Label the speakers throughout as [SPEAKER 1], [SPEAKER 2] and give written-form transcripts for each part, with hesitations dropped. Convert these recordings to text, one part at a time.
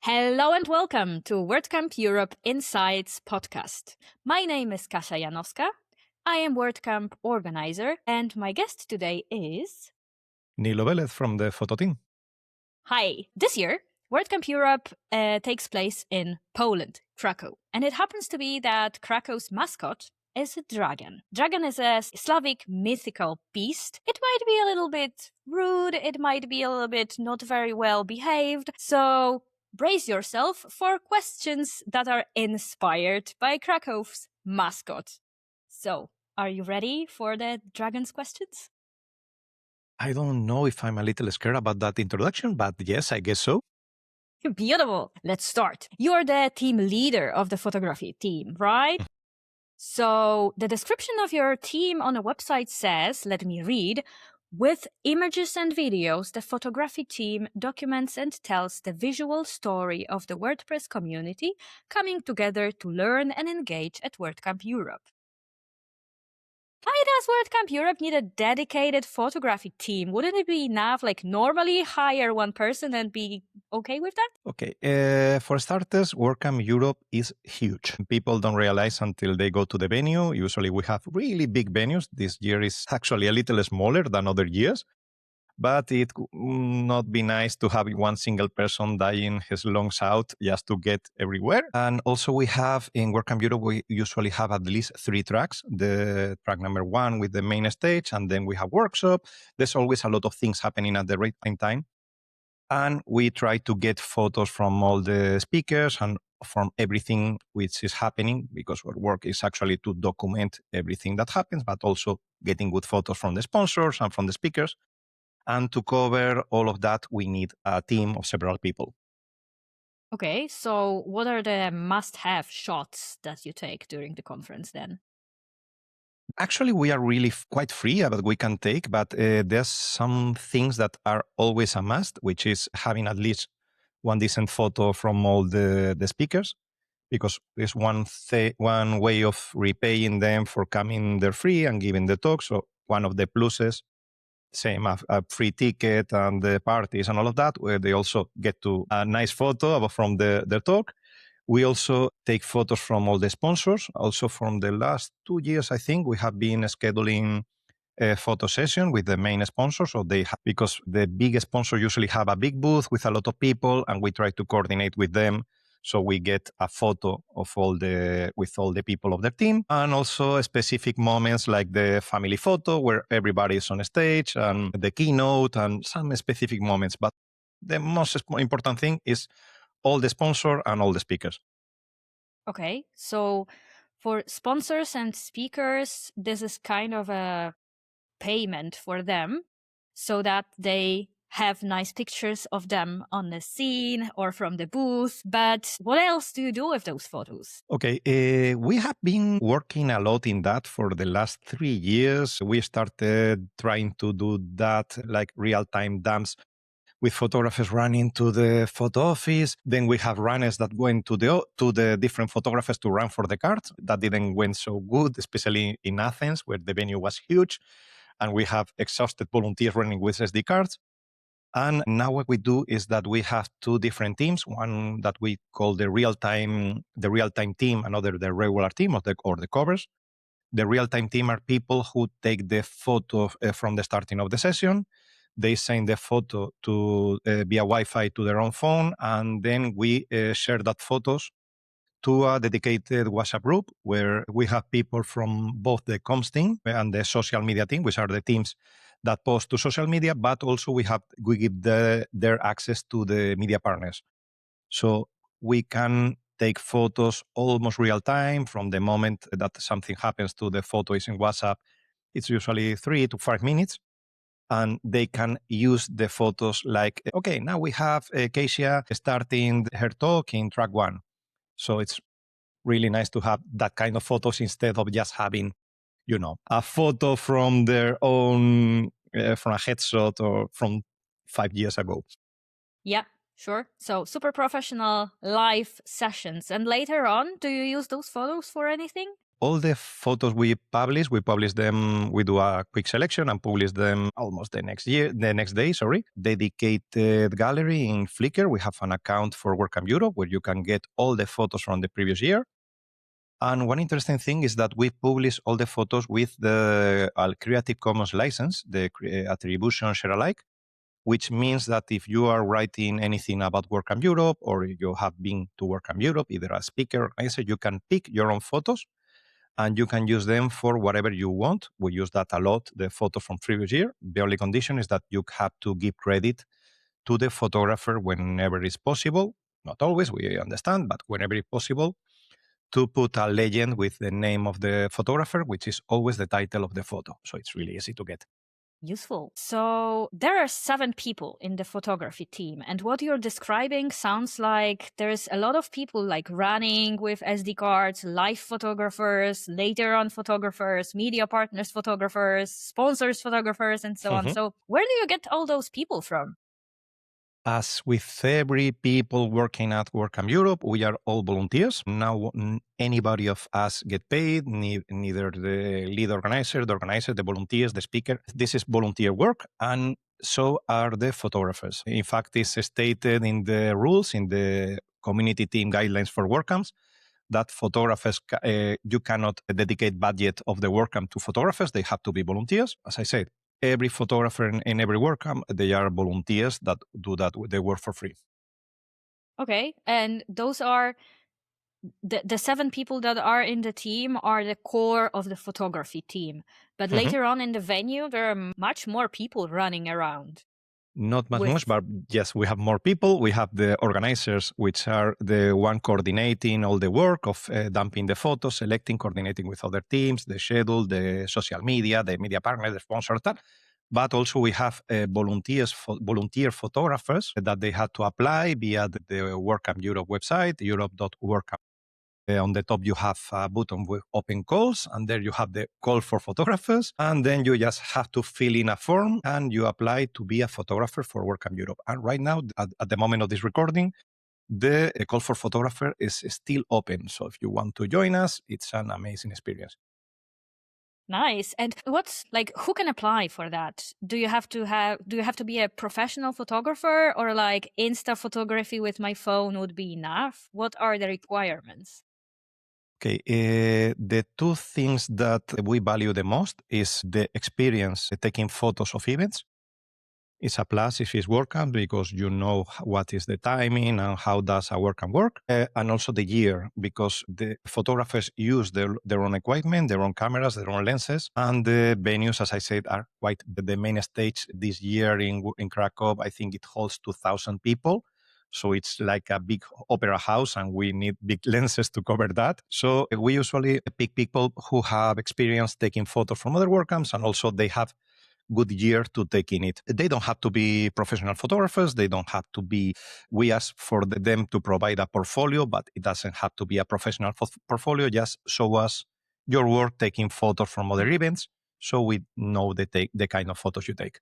[SPEAKER 1] Hello and welcome to WordCamp Europe Insights podcast. My name is Kasia Janowska. I am WordCamp organizer, and my guest today is
[SPEAKER 2] Nilo Vélez from the photo team.
[SPEAKER 1] Hi. This year, WordCamp Europe takes place in Poland, Kraków. And it happens to be that Krakow's mascot is a dragon. Dragon is a Slavic mythical beast. It might be a little bit rude, it might be a little bit not very well behaved. So brace yourself for questions that are inspired by Krakow's mascot. So, are you ready for the dragon's questions?
[SPEAKER 2] I don't know if I'm a little scared about that introduction, but yes, I guess so.
[SPEAKER 1] Beautiful. Let's start. You're the team leader of the photography team, right? So the description of your team on a website says, let me read, with images and videos, the photography team documents and tells the visual story of the WordPress community coming together to learn and engage at WordCamp Europe. Why does WordCamp Europe need a dedicated photography team? Wouldn't it be enough, normally hire one person and be okay with that?
[SPEAKER 2] Okay, for starters, WordCamp Europe is huge. People don't realize until they go to the venue. Usually we have really big venues. This year is actually a little smaller than other years. But it would not be nice to have one single person dying his lungs out just to get everywhere. And also we have in WordCamp Europe, we usually have at least 3 tracks. The track number 1 with the main stage, and then we have workshop. There's always a lot of things happening at the right time. And we try to get photos from all the speakers and from everything which is happening, because our work is actually to document everything that happens, but also getting good photos from the sponsors and from the speakers. And to cover all of that, we need a team of several people.
[SPEAKER 1] Okay, so what are the must-have shots that you take during the conference then?
[SPEAKER 2] Actually, we are really quite free about what we can take, but there's some things that are always a must, which is having at least one decent photo from all the speakers, because there's one way of repaying them for coming there free and giving the talk. So one of the pluses, same a free ticket and the parties and all of that, where they also get to a nice photo from their talk. We also take photos from all the sponsors. Also from the last 2 years, I think, we have been scheduling a photo session with the main sponsor. So because the big sponsor usually have a big booth with a lot of people, and we try to coordinate with them. So we get a photo of with all the people of the team, and also specific moments like the family photo where everybody is on stage, and the keynote, and some specific moments. But the most important thing is all the sponsor and all the speakers.
[SPEAKER 1] Okay, so for sponsors and speakers, this is kind of a payment for them so that they have nice pictures of them on the scene or from the booth. But what else do you do with those photos?
[SPEAKER 2] Okay, we have been working a lot in that for the last 3 years. We started trying to do that like real-time dumps with photographers running to the photo office. Then we have runners that went to the different photographers to run for the cards. That didn't went so good, especially in Athens, where the venue was huge. And we have exhausted volunteers running with SD cards. And now what we do is that we have 2 different teams, one that we call the real-time team, another the regular team or the covers. The real-time team are people who take the photo from the starting of the session. They send the photo to via Wi-Fi to their own phone, and then we share that photos to a dedicated WhatsApp group where we have people from both the comms team and the social media team, which are the teams that post to social media, but also we give their access to the media partners. So we can take photos almost real time from the moment that something happens to the photo is in WhatsApp. It's usually 3 to 5 minutes. And they can use the photos like, okay, now we have Kasia starting her talk in track 1. So it's really nice to have that kind of photos instead of just having, a photo from their own, from a headshot or from 5 years ago.
[SPEAKER 1] Yeah, sure. So super professional live sessions. And later on, do you use those photos for anything?
[SPEAKER 2] all the photos we publish them, we do a quick selection and publish them almost the next day, dedicated gallery in Flickr. We have an account for WordCamp Europe where you can get all the photos from the previous year. And one interesting thing is that we publish all the photos with the Creative Commons license, the attribution share alike, which means that if you are writing anything about WordCamp Europe or you have been to WordCamp Europe, either a speaker or organizer, you can pick your own photos and you can use them for whatever you want. We use that a lot, the photos from previous year. The only condition is that you have to give credit to the photographer whenever it's possible. Not always, we understand, but whenever it's possible, to put a legend with the name of the photographer, which is always the title of the photo. So it's really easy to get.
[SPEAKER 1] Useful. So there are 7 people in the photography team, and what you're describing sounds like there's a lot of people like running with SD cards, live photographers, later on photographers, media partners photographers, sponsors photographers, and so on. So where do you get all those people from?
[SPEAKER 2] As with every people working at WordCamp Europe, we are all volunteers. Now, anybody of us get paid, neither the lead organizer, the volunteers, the speaker. This is volunteer work, and so are the photographers. In fact, it's stated in the rules, in the community team guidelines for WordCamps, that photographers, you cannot dedicate budget of the WordCamp to photographers. They have to be volunteers. As I said, every photographer in every WordCamp, they are volunteers that do that. They work for free.
[SPEAKER 1] Okay. And those are the 7 people that are in the team are the core of the photography team. But later on in the venue, there are much more people running around.
[SPEAKER 2] Not much, but yes, we have more people. We have the organizers, which are the one coordinating all the work of dumping the photos, selecting, coordinating with other teams, the schedule, the social media, the media partner, the sponsor, that. But also we have volunteer photographers that they had to apply via the WordCamp Europe website, europe.wordcamp. On the top, you have a button with open calls, and there you have the call for photographers. And then you just have to fill in a form and you apply to be a photographer for WordCamp Europe. And right now, at the moment of this recording, the call for photographer is still open. So if you want to join us, it's an amazing experience.
[SPEAKER 1] Nice. And what's like, who can apply for that? Do you have to be a professional photographer, or like Insta photography with my phone would be enough? What are the requirements?
[SPEAKER 2] Okay, the 2 things that we value the most is the experience taking photos of events. It's a plus if it's WordCamp because you know what is the timing and how does a WordCamp work. And also the year, because the photographers use their own equipment, their own cameras, their own lenses. And the venues, as I said, are quite the main stage this year in Kraków. I think it holds 2,000 people. So it's like a big opera house and we need big lenses to cover that. So we usually pick people who have experience taking photos from other WordCamps, and also they have good year to take in it. They don't have to be professional photographers. They don't have to be, we ask for them to provide a portfolio, but it doesn't have to be a professional portfolio. Just show us your work taking photos from other events so we know the kind of photos you take.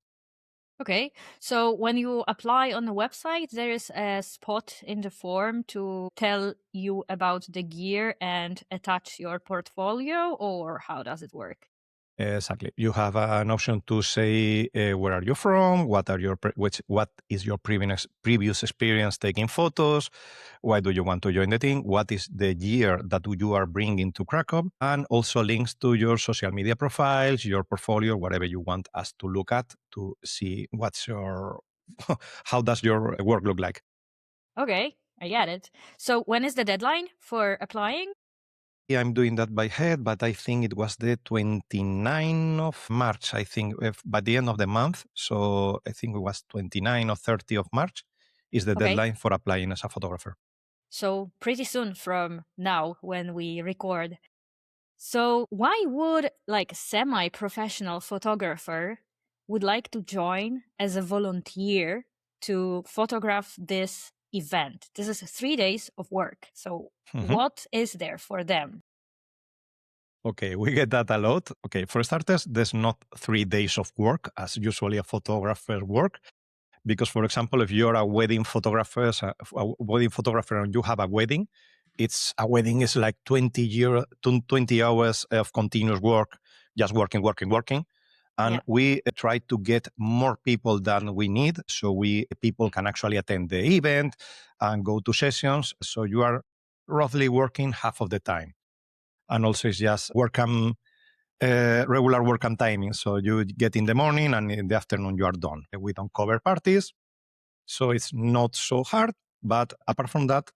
[SPEAKER 1] Okay, so when you apply on the website, there is a spot in the form to tell you about the gear and attach your portfolio, or how does it work?
[SPEAKER 2] Exactly. You have an option to say where are you from, what is your previous experience taking photos, why do you want to join the team, what is the year that you are bringing to Kraków, and also links to your social media profiles, your portfolio, whatever you want us to look at to see how does your work look like.
[SPEAKER 1] Okay, I get it. So when is the deadline for applying?
[SPEAKER 2] I'm doing that by head, but I think it was the 29th of March, I think, by the end of the month. So I think it was 29 or 30 of March is the deadline for applying as a photographer.
[SPEAKER 1] So pretty soon from now when we record. So why would like semi-professional photographer would like to join as a volunteer to photograph this event? This is 3 days of work. So what is there for them?
[SPEAKER 2] Okay, we get that a lot. Okay, for starters, there's not 3 days of work as usually a photographer work. Because, for example, if you're a wedding photographer and you have a wedding, it's a wedding is like 20 hours of continuous work, just working. And we try to get more people than we need. So people can actually attend the event and go to sessions. So you are roughly working half of the time. And also it's just regular work and timing. So you get in the morning and in the afternoon you are done. We don't cover parties. So it's not so hard. But apart from that,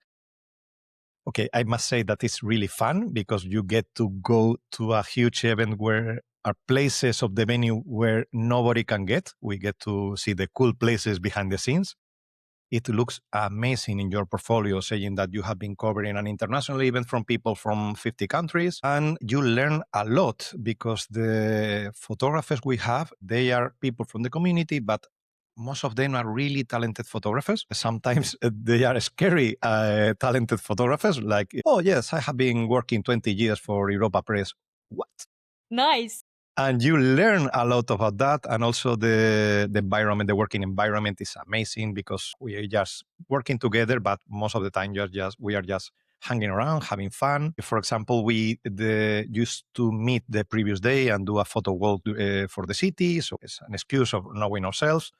[SPEAKER 2] okay, I must say that it's really fun because you get to go to a huge event where are places of the venue where nobody can get. We get to see the cool places behind the scenes. It looks amazing in your portfolio, saying that you have been covering an international event from people from 50 countries. And you learn a lot because the photographers we have, they are people from the community, but most of them are really talented photographers. Sometimes they are scary, talented photographers, like, oh, yes, I have been working 20 years for Europa Press. What?
[SPEAKER 1] Nice.
[SPEAKER 2] And you learn a lot about that. And also the environment, the working environment is amazing because we are just working together, but most of the time we are just hanging around, having fun. For example, we used to meet the previous day and do a photo walk for the city. So it's an excuse of knowing ourselves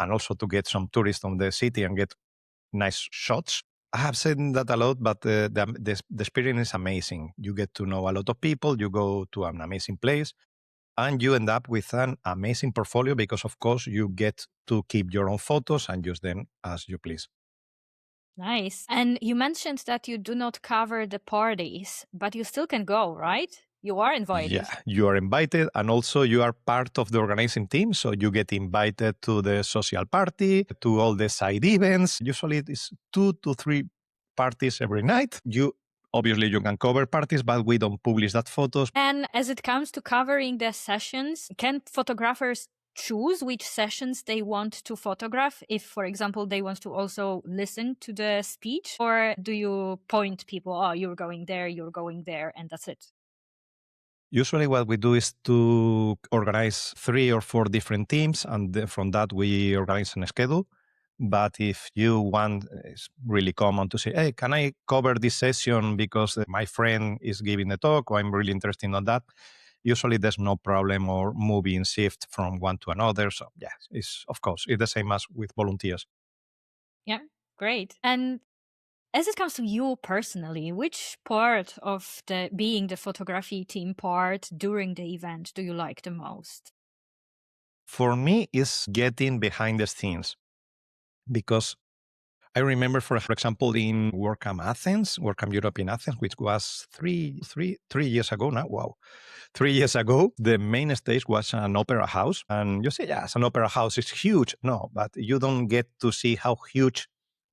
[SPEAKER 2] and also to get some tourists on the city and get nice shots. I have said that a lot, but the experience is amazing. You get to know a lot of people. You go to an amazing place. And you end up with an amazing portfolio because, of course, you get to keep your own photos and use them as you please.
[SPEAKER 1] Nice. And you mentioned that you do not cover the parties, but you still can go, right? You are invited.
[SPEAKER 2] Yeah, you are invited. And also you are part of the organizing team. So you get invited to the social party, to all the side events. Usually it is 2 to 3 parties every night. Obviously, you can cover parties, but we don't publish that photos.
[SPEAKER 1] And as it comes to covering the sessions, can photographers choose which sessions they want to photograph? If, for example, they want to also listen to the speech, or do you point people, oh, you're going there, and that's it?
[SPEAKER 2] Usually what we do is to organize 3 or 4 different teams, and from that we organize a schedule. But if you want, it's really common to say, hey, can I cover this session because my friend is giving the talk or I'm really interested in that? Usually there's no problem or moving shift from one to another. So yeah, it's the same as with volunteers.
[SPEAKER 1] Yeah, great. And as it comes to you personally, which part of being the photography team part during the event do you like the most?
[SPEAKER 2] For me, it's getting behind the scenes because I remember, for example, in WordCamp Europe in Athens, which was three years ago now. Wow. 3 years ago, the main stage was an opera house. And you say, yes, an opera house is huge. No, but you don't get to see how huge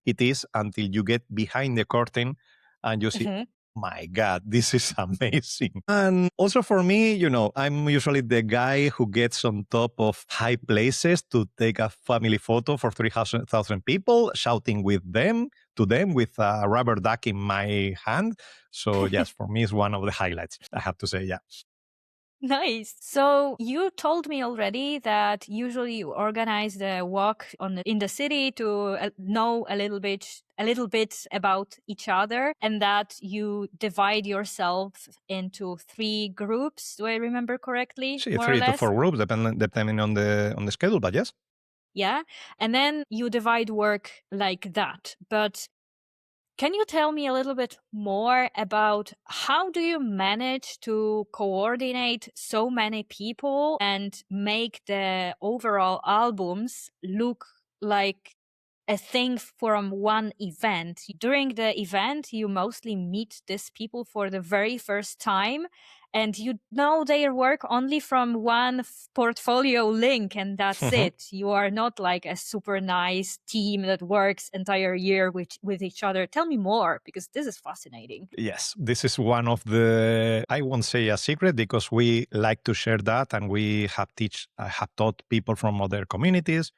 [SPEAKER 2] it is until you get behind the curtain and you see, my God, this is amazing. And also for me, I'm usually the guy who gets on top of high places to take a family photo for 3,000 people, shouting to them with a rubber duck in my hand. So yes, for me, it's one of the highlights, I have to say, yeah.
[SPEAKER 1] Nice. So you told me already that usually you organize the walk in the city to know a little bit about each other, and that you divide yourself into 3 groups. Do I remember correctly?
[SPEAKER 2] See,
[SPEAKER 1] more
[SPEAKER 2] 3
[SPEAKER 1] or
[SPEAKER 2] to
[SPEAKER 1] less?
[SPEAKER 2] 4 groups, depending on the schedule, but yes.
[SPEAKER 1] Yeah. And then you divide work like that. But can you tell me a little bit more about how do you manage to coordinate so many people and make the overall albums look like a thing from one event? During the event, you mostly meet these people for the very first time, and you know their work only from one portfolio link, and that's it. You are not like a super nice team that works entire year with each other. Tell me more, because this is fascinating.
[SPEAKER 2] Yes, this is one of I won't say a secret because we like to share that, and I have taught people from other communities.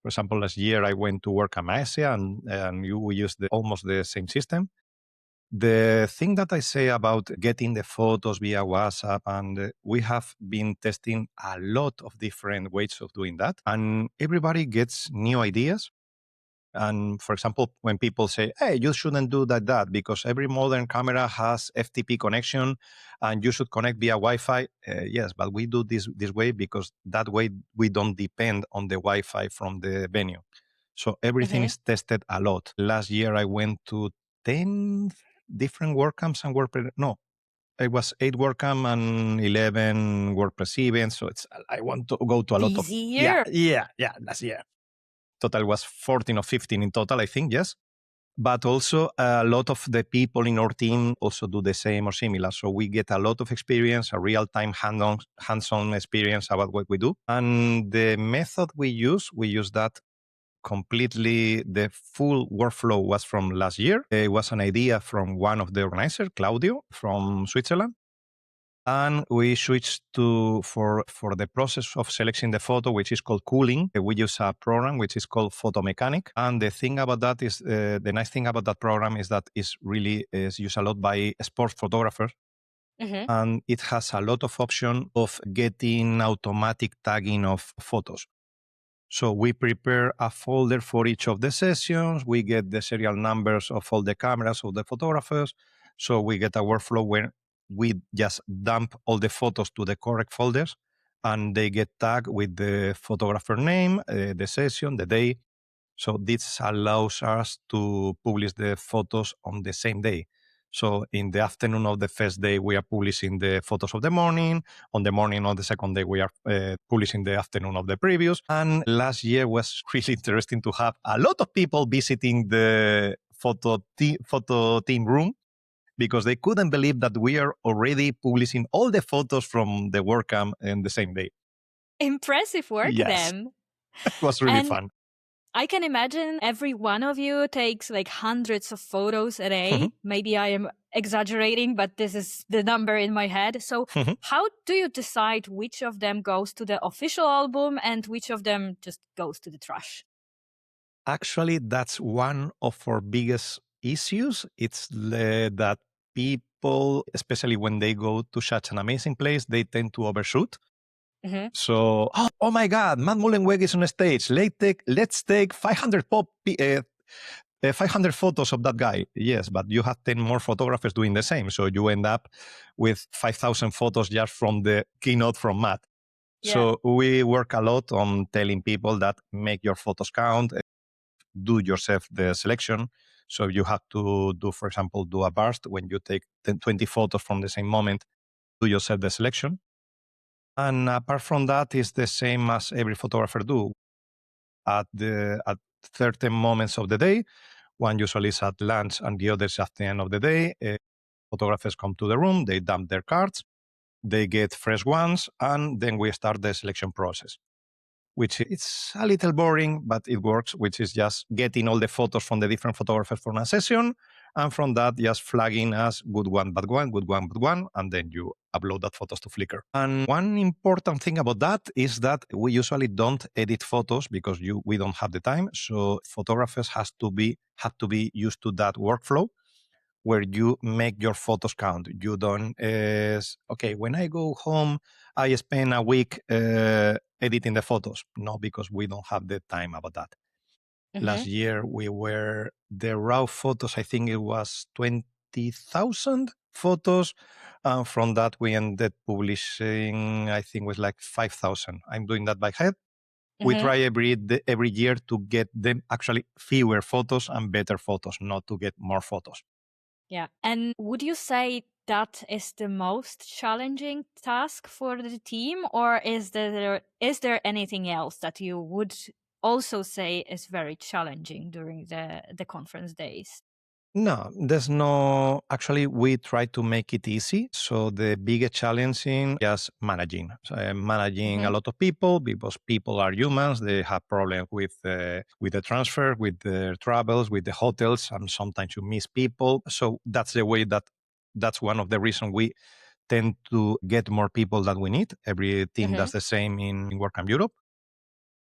[SPEAKER 2] For example, last year I went to WordCamp Asia and we used almost the same system. The thing that I say about getting the photos via WhatsApp, and we have been testing a lot of different ways of doing that, and everybody gets new ideas. And for example, when people say, hey, you shouldn't do that because every modern camera has FTP connection and you should connect via Wi-Fi. Yes, but we do this way because that way we don't depend on the Wi-Fi from the venue. So everything is tested a lot. Last year, I went to 10 different WordCamps and WordPress. No, it was 8 WordCamp and 11 WordPress events. So I want to go to a lot of.
[SPEAKER 1] Busy year.
[SPEAKER 2] Yeah, last year. Total was 14 or 15 in total, I think, yes. But also a lot of the people in our team also do the same or similar. So we get a lot of experience, a real-time hands-on experience about what we do. And the method we use that completely, the full workflow was from last year. It was an idea from one of the organizers, Claudio from Switzerland. And we switched to, for the process of selecting the photo, which is called cooling, we use a program which is called Photo Mechanic. And the thing about that is, the nice thing about that program is that it's really is used a lot by sports photographers. And it has a lot of option of getting automatic tagging of photos. So we prepare a folder for each of the sessions. We get the serial numbers of all the cameras of the photographers. So we get a workflow where we just dump all the photos to the correct folders and they get tagged with the photographer name, the session, the day. So this allows us to publish the photos on the same day. So in the afternoon of the first day, we are publishing the photos of the morning. On the morning of the second day, we are publishing the afternoon of the previous. And last year was really interesting to have a lot of people visiting the photo team room because they couldn't believe that we are already publishing all the photos from the WordCamp in the same day.
[SPEAKER 1] Impressive work, then.
[SPEAKER 2] It was really fun.
[SPEAKER 1] I can imagine every one of you takes like hundreds of photos a day. Maybe I am exaggerating, but this is the number in my head. So how do you decide which of them goes to the official album and which of them just goes to the trash?
[SPEAKER 2] Actually, that's one of our biggest issues. It's that people, especially when they go to such an amazing place, they tend to overshoot. So, oh my God, Matt Mullenweg is on a stage. Let's take 500 photos of that guy. Yes, but you have 10 more photographers doing the same. So you end up with 5,000 photos just from the keynote from Matt. Yeah. So we work a lot on telling people that make your photos count, do yourself the selection. So you have to do, for example, do a burst when you take 20 photos from the same moment, do yourself the selection. And apart from that, it's the same as every photographer do. At certain moments of the day, one usually is at lunch and the other is at the end of the day, photographers come to the room, they dump their cards, they get fresh ones, and then we start the selection process, which it's a little boring, but it works, which is just getting all the photos from the different photographers for a session. And from that, just flagging as good one, bad one, good one, bad one. And then you upload that photos to Flickr. And one important thing about that is that we usually don't edit photos because we don't have the time. So photographers have to be used to that workflow where you make your photos count. You don't, okay, when I go home, I spend a week editing the photos. No, because we don't have the time about that. Last year, the raw photos, I think it was 20,000 photos. And from that, we ended publishing, I think it was like 5,000. I'm doing that by head. We try every year to get them actually fewer photos and better photos, not to get more photos.
[SPEAKER 1] Yeah. And would you say that is the most challenging task for the team, or is there anything else that you would also say is very challenging during the conference days?
[SPEAKER 2] No, there's no. Actually, we try to make it easy. So the biggest challenge is just managing. So managing a lot of people because people are humans. They have problems with the transfer, with the travels, with the hotels, and sometimes you miss people. So that's the way that's one of the reasons we tend to get more people than we need. Every team does the same in WordCamp Europe.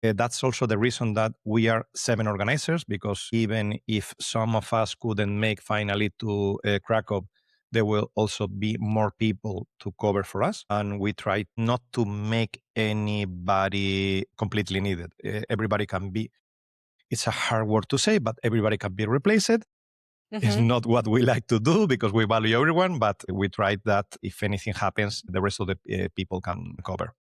[SPEAKER 2] That's also the reason that we are 7 organizers, because even if some of us couldn't make finally to Kraków, there will also be more people to cover for us. And we try not to make anybody completely needed. Everybody can be It's a hard word to say, but everybody can be replaced. It's
[SPEAKER 1] Mhm.
[SPEAKER 2] not what we like to do because we value everyone, but we tried that if anything happens, the rest of the people can cover.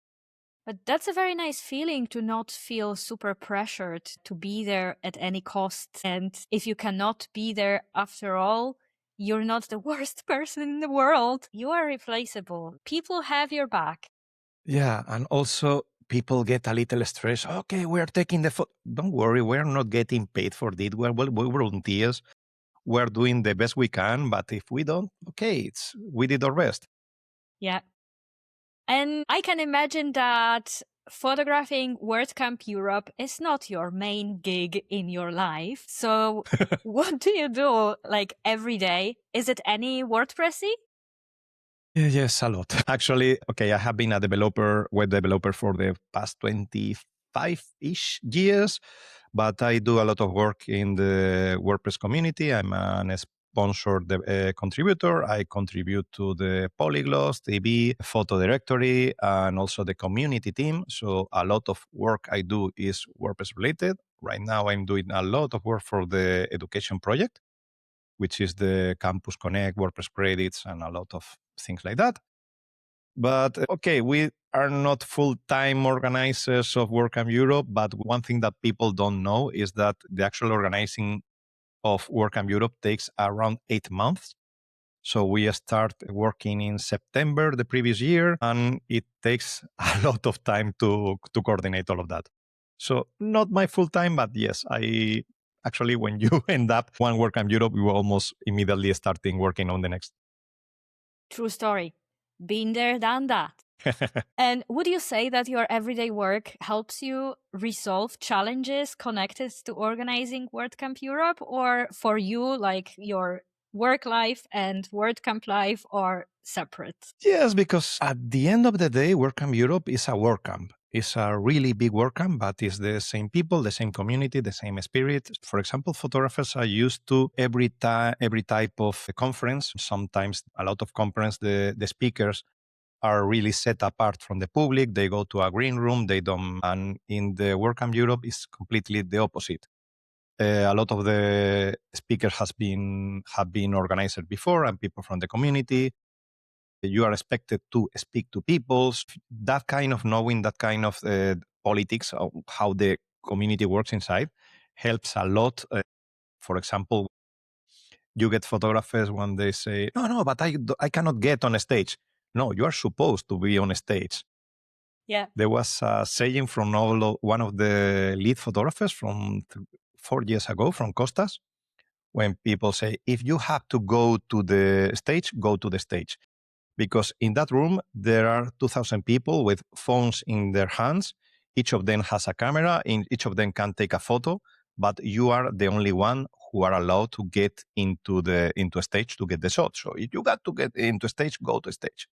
[SPEAKER 1] But that's a very nice feeling to not feel super pressured to be there at any cost. And if you cannot be there after all, you're not the worst person in the world. You are replaceable. People have your back.
[SPEAKER 2] Yeah, and also people get a little stressed. Okay, we're taking the photo. Don't worry, we're not getting paid for this. We're volunteers. We're doing the best we can, but if we don't, okay, we did our best.
[SPEAKER 1] Yeah. And I can imagine that photographing WordCamp Europe is not your main gig in your life. So what do you do like every day? Is it any WordPressy?
[SPEAKER 2] Yeah, yes, a lot. Actually, okay, I have been a web developer for the past 25-ish years, but I do a lot of work in the WordPress community. I'm an sponsored contributor. I contribute to the Polygloss, TV, photo directory, and also the community team. So a lot of work I do is WordPress related. Right now, I'm doing a lot of work for the education project, which is the Campus Connect, WordPress credits, and a lot of things like that. But okay, we are not full-time organizers of WordCamp Europe, but one thing that people don't know is that the actual organizing of WordCamp Europe takes around 8 months. So we start working in September the previous year, and it takes a lot of time to coordinate all of that. So not my full time, but yes, I actually, when you end up one WordCamp Europe, you almost immediately starting working on the next.
[SPEAKER 1] True story. Been there, done that. And would you say that your everyday work helps you resolve challenges connected to organizing WordCamp Europe? Or for you, like your work life and WordCamp life are separate?
[SPEAKER 2] Yes, because at the end of the day, WordCamp Europe is a WordCamp. It's a really big WordCamp, but it's the same people, the same community, the same spirit. For example, photographers are used to every type of conference. Sometimes a lot of conference, the speakers are really set apart from the public. They go to a green room. They don't. And in the WordCamp Europe, it's completely the opposite. A lot of the speakers have been organized before, and people from the community. You are expected to speak to people. That kind of knowing that kind of politics of how the community works inside helps a lot. For example, you get photographers when they say, no, but I cannot get on a stage. No, you are supposed to be on a stage.
[SPEAKER 1] Yeah.
[SPEAKER 2] There was a saying from one of the lead photographers from 4 years ago from Costas, when people say, if you have to go to the stage, go to the stage. Because in that room, there are 2,000 people with phones in their hands. Each of them has a camera, and each of them can take a photo, but you are the only one who are allowed to get into a stage to get the shot. So if you got to get into a stage, go to stage.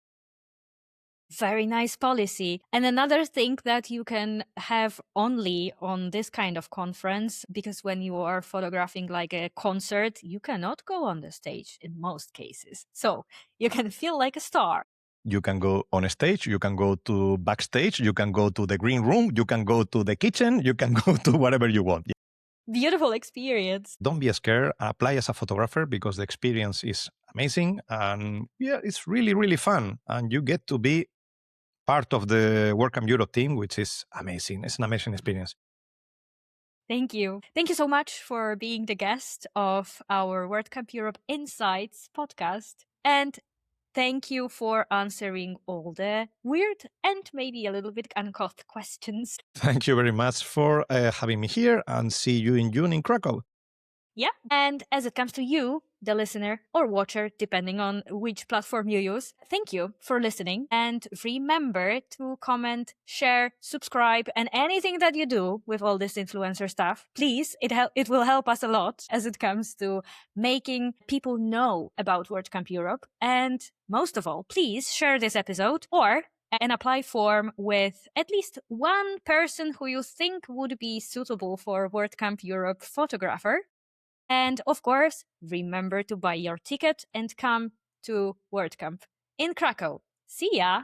[SPEAKER 1] Very nice policy. And another thing that you can have only on this kind of conference, because when you are photographing like a concert, you cannot go on the stage in most cases. So you can feel like a star.
[SPEAKER 2] You can go on a stage, you can go to backstage, you can go to the green room, you can go to the kitchen, you can go to whatever you want.
[SPEAKER 1] Beautiful experience.
[SPEAKER 2] Don't be scared. Apply as a photographer because the experience is amazing. And yeah, it's really, really fun. And you get to be part of the WordCamp Europe team, which is amazing. It's an amazing experience.
[SPEAKER 1] Thank you. Thank you so much for being the guest of our WordCamp Europe Insights podcast. And thank you for answering all the weird and maybe a little bit uncouth questions.
[SPEAKER 2] Thank you very much for having me here, and see you in June in Krakow.
[SPEAKER 1] Yeah. And as it comes to you, the listener or watcher, depending on which platform you use, thank you for listening. And remember to comment, share, subscribe, and anything that you do with all this influencer stuff. Please, it will help us a lot as it comes to making people know about WordCamp Europe. And most of all, please share this episode or an apply form with at least one person who you think would be suitable for WordCamp Europe photographer. And of course, remember to buy your ticket and come to WordCamp in Krakow. See ya!